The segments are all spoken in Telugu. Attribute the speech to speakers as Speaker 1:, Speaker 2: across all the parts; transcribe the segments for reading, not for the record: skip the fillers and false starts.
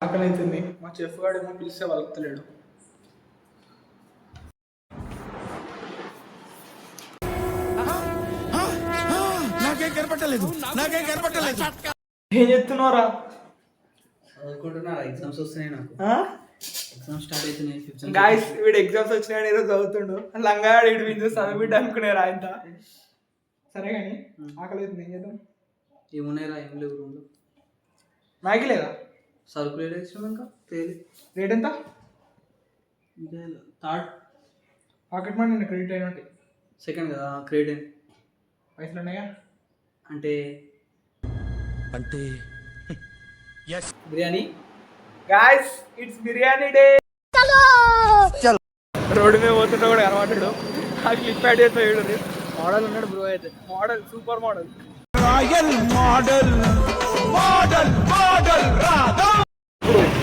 Speaker 1: ఆకలి అవుతుంది. మా చెఫ్ గాడు ఏమో పిలిస్తే వలుకుతలేడు.
Speaker 2: నాకేం కనపట్టలేదు.
Speaker 1: ఏం చెప్తున్నారా?
Speaker 3: చదువుకుంటున్నారా? ఎగ్జామ్స్ వస్తున్నాయి నాకు. ఎగ్జామ్స్ స్టార్ట్ అవుతున్నాయి.
Speaker 1: గాయస్ వీడు ఎగ్జామ్స్ వచ్చినాయని ఈరోజు చదువుతుండు. లంగాడు ఇటు విందు చదివిడ్డ అనుకునేరా ఆయన. సరే కానీ ఆకలి అవుతుంది, ఏం చేద్దాం?
Speaker 3: ఏమున్నాయిరా? ఏం లేవు రూమ్లో.
Speaker 1: మ్యాగీ లేదా?
Speaker 3: సరుకులు ఏడు వేసినాం ఇంకా తేలి.
Speaker 1: రేట్ ఎంత?
Speaker 3: ఇంకా థర్డ్
Speaker 1: పాకెట్ మనీ నేను క్రెడిట్ అయినట్టు.
Speaker 3: సెకండ్ కదా క్రెడిట్ అయింది.
Speaker 1: పైసలు ఉన్నాయా?
Speaker 3: అంటే
Speaker 2: biryani.
Speaker 1: Guys it's biryani day. Road మీద పోతుంటే కూడా కనబడ్డాడు. ఆ క్లిప్ యాడ్ చేస్తా వీడు.
Speaker 3: మోడల్ ఉన్నాడు బ్రో. అయితే
Speaker 1: మోడల్, సూపర్ మోడల్.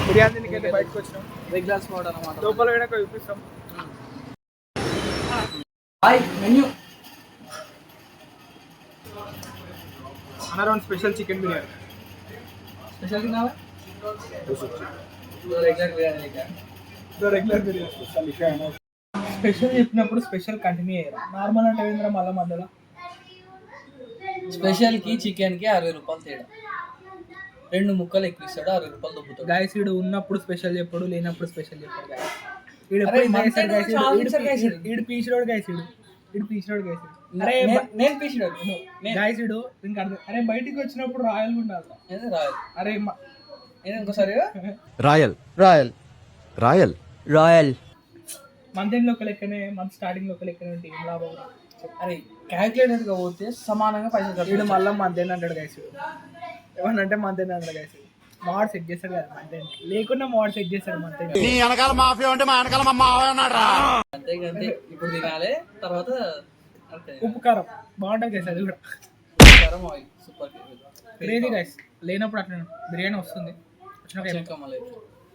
Speaker 1: బిర్యానీ తినకైతే బయటకు వచ్చినాం.
Speaker 3: రెగ్యులర్స్ మోడల్ అన్నమాట.
Speaker 1: లోపల వెనక చూపిస్తాం.
Speaker 3: Hi menu.
Speaker 1: అన్నరౌండ్ స్పెషల్ చికెన్ బిర్యానీ.
Speaker 3: స్పెషల్ తిన్నావా? Regular biryani
Speaker 1: regular biryani. Special చెప్పినప్పుడు స్పెషల్ కంటిన్యూ అయ్యారు. నార్మల్ అంటే ఏంద్రా మళ్ళీ మధ్యలో.
Speaker 3: స్పెషల్కి చికెన్కి 60 రూపాయలు తేడా. 2 ముక్కలు ఎక్కువ ఇస్తాడు, 60 రూపాయలు దొబ్బుతాడు.
Speaker 1: గాయస్ వీడు ఉన్నప్పుడు స్పెషల్ చెప్పాడు, లేనప్పుడు స్పెషల్ చెప్పాడు. గాయస్ వీడు పీసిరోడు. గాయస్ వీడు పీసిరోడు. గాయస్ అరే
Speaker 3: నేను పీసినాడు.
Speaker 1: గాయస్ వీడు ఇంకా అరే బయటికి వచ్చినప్పుడు రాయల్ ఉండాలి.
Speaker 3: రాయల్.
Speaker 1: అరే
Speaker 3: ఇంకోసారి
Speaker 2: royal royal royal royal.
Speaker 1: Month end లో ఒక లెక్కనే, మంత్ స్టార్టింగ్ లో ఒక లెక్కనే ఉంటే ఏం లాభం?
Speaker 3: అరే క్యాల్కులేటర్ గా పోతే సమానంగా పైసలు
Speaker 1: వీడు మళ్ళీ మంత్ ఎండ్ అంటాడు. గాయస్ ఏమన్నంటే మంత్ ఎండ్ అంటాడు. గాయస్ మోడ్ సెట్ చేస్తాడు కదా మంత్ ఎండ్, లేకుండా మోడ్ సెట్ చేస్తాడు మంత్ ఎండ్.
Speaker 2: నీ వెనకాల మాఫియా ఉంటే మా వెనకాల మా మావ ఉన్నాడు.
Speaker 3: అంతే ఇప్పుడు తినాలి, తర్వాత
Speaker 1: ఉప్పు కారం బాగుంటుంది. గాయస్ అది కూడా
Speaker 3: కారం ఆయిల్ సూపర్
Speaker 1: క్రేజీ. గాయస్ లేనప్పుడు అట్లా బిర్యానీ వస్తుంది,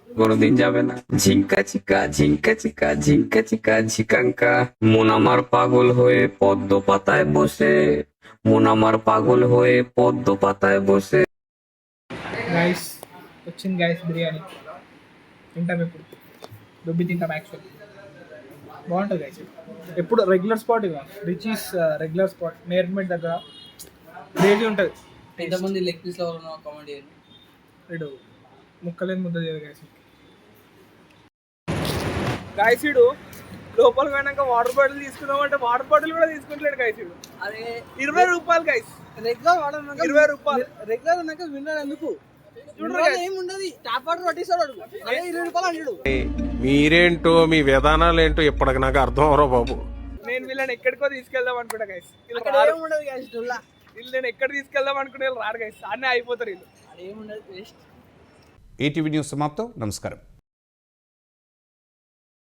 Speaker 4: গরু দিন যাবে না। ঝিঙ্কা চিকা ঝিঙ্কা চিকা ঝিঙ্কা চিকা ঝিকাঙ্কা মন আমার পাগল হয়ে পদ্ম পাতায় বসে, মন আমার পাগল হয়ে পদ্ম পাতায় বসে।
Speaker 1: గైస్ వచ్చింది గైస్ బిర్యానీ. తింటాం ఎప్పుడు దొబ్బి తింటాం. యాక్చువల్లీ బాగుంటుంది గైస్. ఎప్పుడు రెగ్యులర్ స్పాట్ ఇక రిచీస్ రెగ్యులర్ స్పాట్ నేర్మెంట్ దగ్గర క్రేజీ ఉంటుంది.
Speaker 3: ఎంతమంది లెగ్ పీస్ లో కామెంట్ చేయండి.
Speaker 1: వీడు ముక్కలేని ముద్ద చేయదు గైస్. గాయస్ వీడు లోపల పోయినాక వాటర్ బాటిల్ తీసుకుందామంటే వాటర్ బాటిల్ కూడా తీసుకుంటలేడు. గాయస్ వీడు
Speaker 3: అదే
Speaker 1: 20 రూపాయలు. గాయస్
Speaker 3: రెగ్యులర్ వాటర్
Speaker 1: 20 రూపాయలు.
Speaker 3: రెగ్యులర్ ఉన్నాక విన్నాడు ఎందుకు ఏముండదు. టాప్ వాటర్ పట్టిస్తాడు, అదే 20 రూపాయలు అంటాడు.
Speaker 5: మీరేంటో మీ విధానాలు ఏంటో ఇప్పటికి నాకు అర్థం అవరో బాబు.
Speaker 1: నేను వీళ్ళని ఎక్కడికో తీసుకెళ్దాం అనుకుంటా. గైస్
Speaker 3: ఏముండదు గ్యాస్
Speaker 1: వీళ్ళు నేను ఎక్కడ తీసుకెళ్దాం అనుకునే రారు. గైస్ అన్నీ అయిపోతారు వీళ్ళు.
Speaker 3: ఏముండదు వేస్ట్.
Speaker 6: ఈటీవీ న్యూస్ సమాప్తం. నమస్కారం.